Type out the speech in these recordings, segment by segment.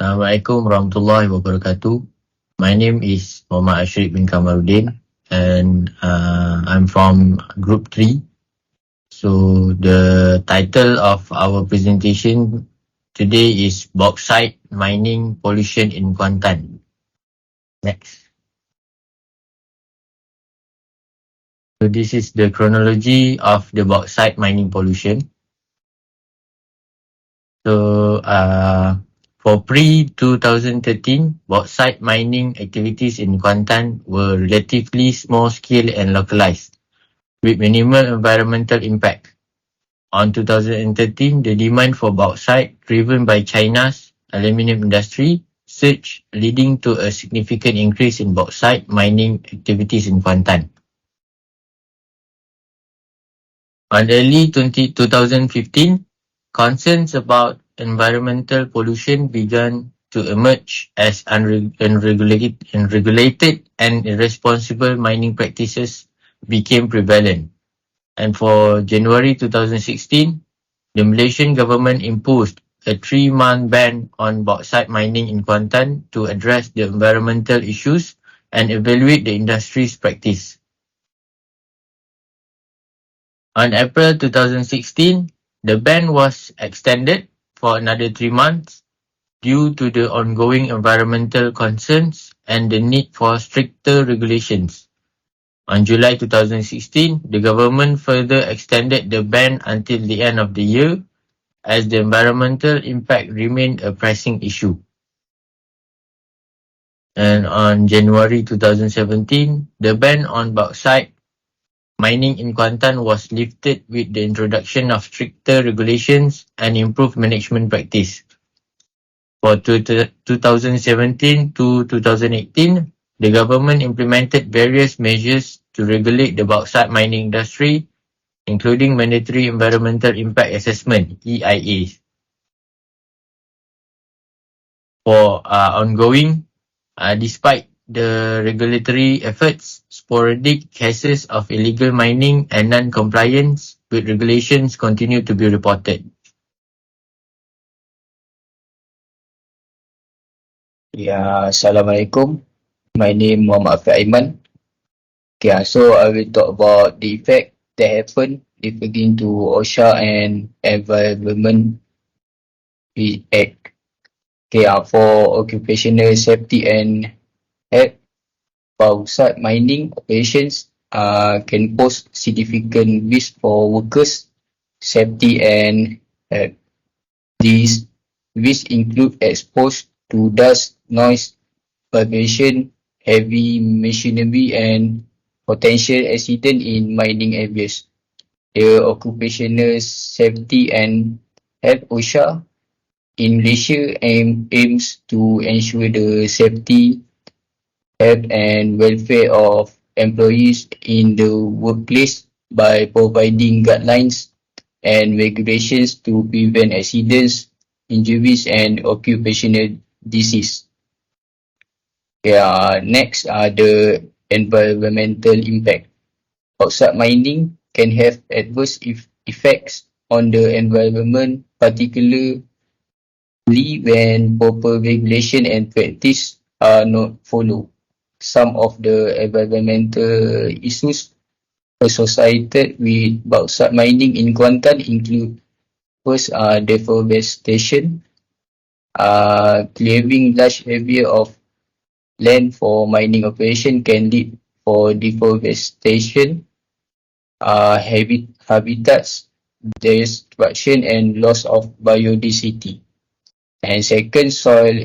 Assalamualaikum warahmatullahi wabarakatuh. My name is Muhammad ASHRIQ bin KAMARUDDIN and I'm from Group 3. So the title of our presentation today is Bauxite Mining Pollution in Kuantan. Next. So this is the chronology of the bauxite mining pollution. So for pre-2013, bauxite mining activities in Kuantan were relatively small scale and localized, with minimal environmental impact. On 2013, the demand for bauxite, driven by China's aluminium industry, surged, leading to a significant increase in bauxite mining activities in Kuantan. On early 2015, concerns about environmental pollution began to emerge as unregulated and irresponsible mining practices became prevalent. And for January 2016, the Malaysian government imposed a 3-month ban on bauxite mining in Kuantan to address the environmental issues and evaluate the industry's practice. On April 2016, the ban was extended for another 3 months due to the ongoing environmental concerns and the need for stricter regulations. On July 2016, the government further extended the ban until the end of the year, as the environmental impact remained a pressing issue. And on January 2017, the ban on bauxite mining in Kuantan was lifted with the introduction of stricter regulations and improved management practice. For 2017 to 2018, the government implemented various measures to regulate the bauxite mining industry, including mandatory environmental impact assessment (EIAs) for ongoing. Despite the regulatory efforts, sporadic cases of illegal mining and non-compliance with regulations continue to be reported. Assalamualaikum. My name Muhammad Afiq Aiman. So I will talk about the effect that happened referring to OSHA and Environment Act. For occupational safety and health, bauxite mining operations can pose significant risk for workers' safety and health. These risks include exposure to dust, noise, vibration, heavy machinery, and potential accident in mining areas. The Occupational Safety and Health OSHA in Malaysia aims to ensure the safety, health, and welfare of employees in the workplace by providing guidelines and regulations to prevent accidents, injuries, and occupational disease. Next are the environmental impact. Bauxite mining can have adverse effects on the environment, particularly when proper regulation and practice are not followed. Some of the environmental issues associated with bauxite mining in Kuantan include: first, deforestation. Clearing large area of land for mining operation can lead for deforestation, habitats destruction, and loss of biodiversity. And second, soil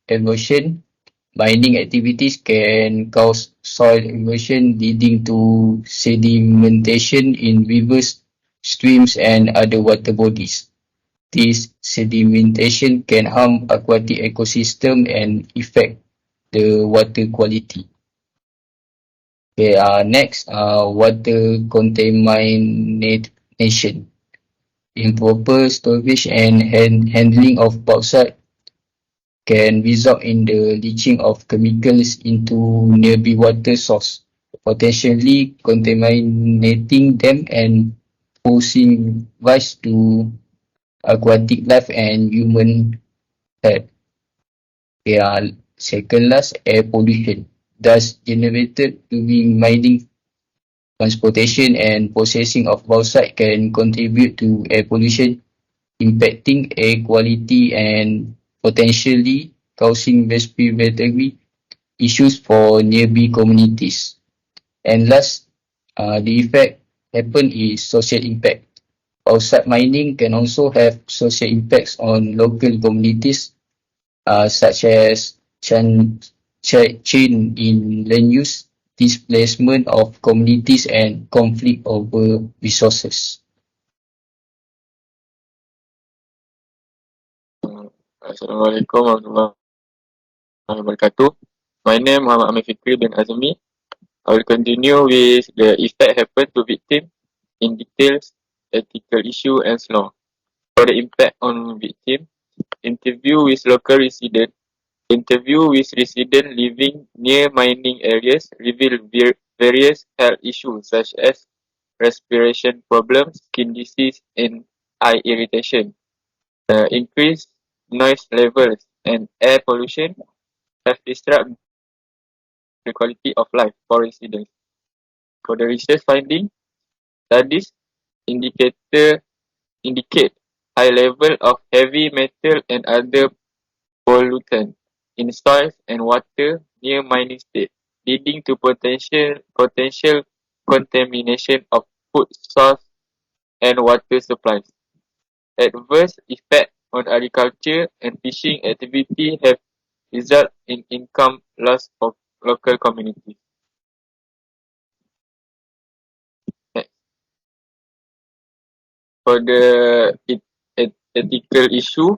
erosion. Mining activities can cause soil erosion, leading to sedimentation in rivers, streams, and other water bodies. This sedimentation can harm aquatic ecosystem and affect the water quality. Next, water contamination. Improper storage and handling of bauxite can result in the leaching of chemicals into nearby water source, potentially contaminating them and posing risk to aquatic life and human health. Second last, air pollution. Dust generated during mining, transportation and processing of bauxite can contribute to air pollution, impacting air quality and potentially causing respiratory issues for nearby communities. And last, the effect happen is social impact. Bauxite mining can also have social impacts on local communities, such as change in land use, displacement of communities, and conflict over resources. Assalamualaikum warahmatullahi wabarakatuh. My name is Muhammad FIKRI bin AZEMI. I will continue with the effect happen to victim in details, ethical issue and law. For the impact on victim, interview with local resident. Interview with resident living near mining areas reveal various health issues such as respiration problems, skin disease and eye irritation. Increased noise levels and air pollution have disrupted the quality of life for residents. For the research finding, studies indicate high level of heavy metal and other pollutants in soils and water near mining state, leading to potential contamination of food source and water supplies. Adverse effect on agriculture and fishing activity have result in income loss of local communities. Next. For the ethical issue,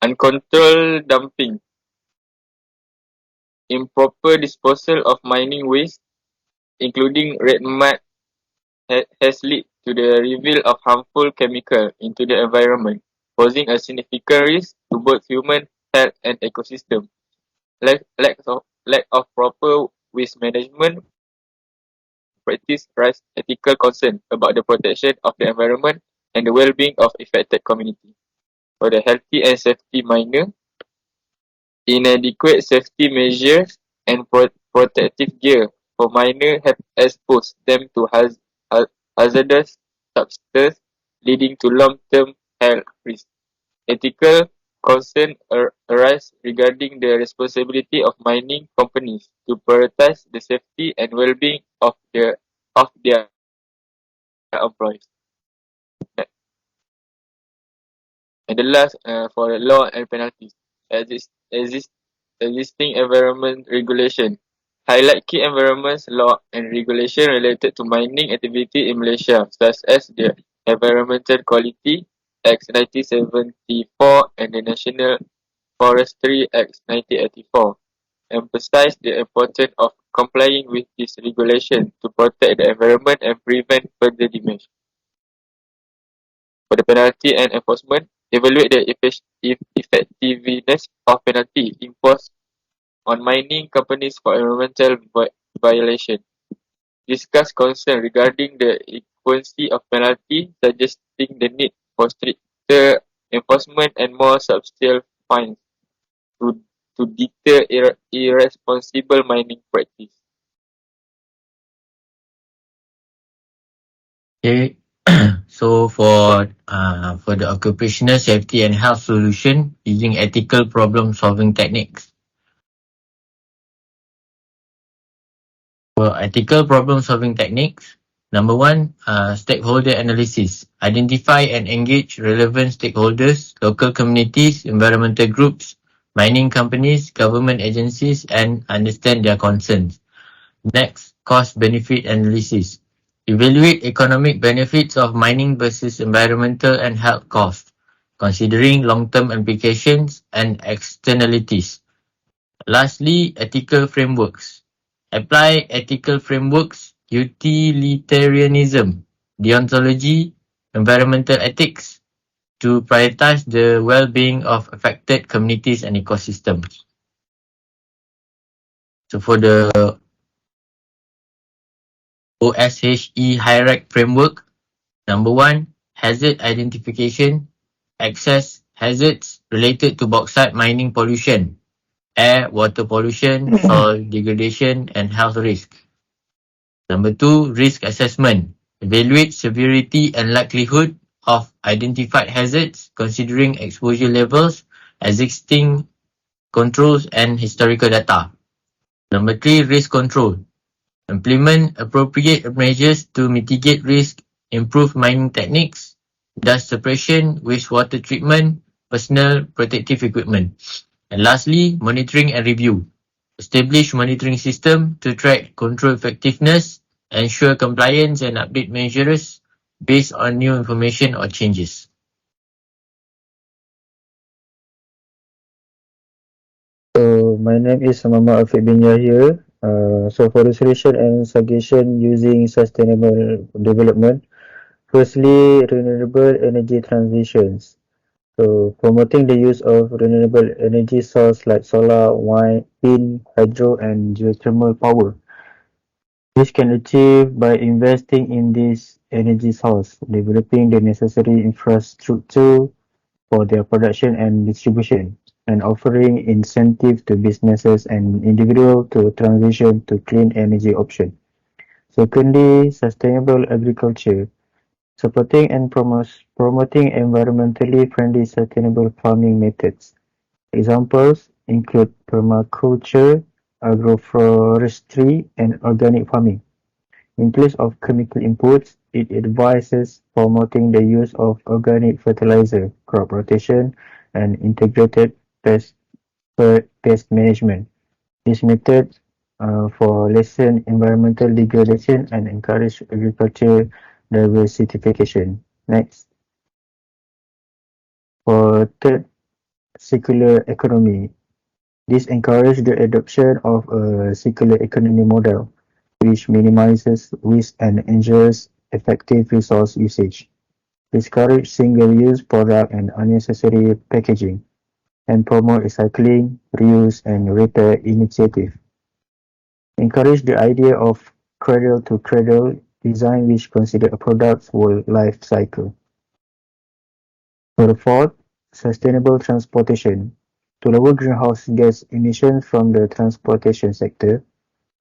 uncontrolled dumping, improper disposal of mining waste, including red mud, has led to the reveal of harmful chemical into the environment, posing a significant risk to both human health and ecosystem. Lack of proper waste management practice raise ethical concern about the protection of the environment and the well-being of affected community. For the healthy and safety miner, inadequate safety measures and protective gear for miners have exposed them to hazardous substances, leading to long-term health risks. Ethical concerns arise regarding the responsibility of mining companies to prioritize the safety and well-being of their employees. And the last, for the law and penalties, existing environment regulation highlight key environment law and regulation related to mining activity in Malaysia, such as the Environmental Quality Act 1974 and the National Forestry Act 1984. Emphasize the importance of complying with this regulation to protect the environment and prevent further damage. For the penalty and enforcement, evaluate the effectiveness of penalty imposed on mining companies for environmental violation. Discuss concern regarding the equity of penalty, suggesting the need for stricter enforcement and more substantial fines to deter irresponsible mining practice. Okay. So for the occupational safety and health solution using ethical problem solving techniques. For ethical problem solving techniques, number one, stakeholder analysis. Identify and engage relevant stakeholders, local communities, environmental groups, mining companies, government agencies, and understand their concerns. Next, cost-benefit analysis. Evaluate economic benefits of mining versus environmental and health costs, considering long-term implications and externalities. Lastly, ethical frameworks. Apply ethical frameworks, utilitarianism, deontology, environmental ethics to prioritize the well-being of affected communities and ecosystems. So for the OSHE hierarchy framework, number one, hazard identification, assess hazards related to bauxite mining pollution, air, water pollution, soil degradation, and health risk. Number 2, risk assessment. Evaluate severity and likelihood of identified hazards considering exposure levels, existing controls, and historical data. Number 3, risk control. Implement appropriate measures to mitigate risk, improve mining techniques, dust suppression, wastewater treatment, personal protective equipment. And lastly, monitoring and review. Establish monitoring system to track control effectiveness, ensure compliance and update measures based on new information or changes. So my name is Muhammad Afiq bin Yahya. So for the solution and suggestion using sustainable development, firstly, renewable energy transitions. So promoting the use of renewable energy sources like solar, wind, hydro, and geothermal power. This can achieve by investing in this energy source, developing the necessary infrastructure for their production and distribution, and offering incentives to businesses and individuals to transition to clean energy options. Secondly, sustainable agriculture, supporting and promoting environmentally friendly sustainable farming methods. Examples include permaculture, agroforestry, and organic farming. In place of chemical inputs, it advises promoting the use of organic fertilizer, crop rotation, and integrated pest management. These methods for lessen environmental degradation and encourage agriculture diversification. Next, for third, circular economy. This encourages the adoption of a circular economy model, which minimizes waste and ensures effective resource usage. Discourage single-use product and unnecessary packaging, and promote recycling, reuse, and repair initiatives. Encourage the idea of cradle-to-cradle design which consider a product's whole life cycle. For the fourth, sustainable transportation. To lower greenhouse gas emissions from the transportation sector,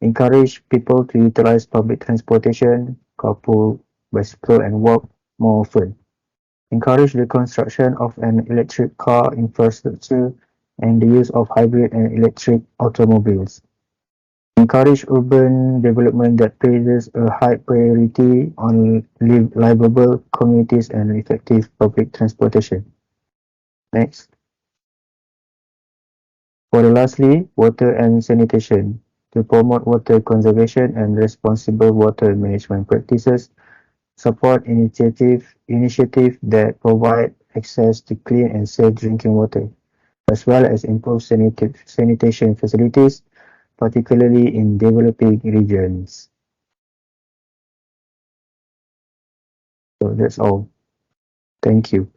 encourage people to utilize public transportation, carpool, bicycle, and walk more often. Encourage the construction of an electric car infrastructure and the use of hybrid and electric automobiles. Encourage urban development that places a high priority on livable communities and effective public transportation. Next. For the lastly, water and sanitation. To promote water conservation and responsible water management practices, support initiatives that provide access to clean and safe drinking water, as well as improve sanitation facilities, particularly in developing regions. So that's all. Thank you.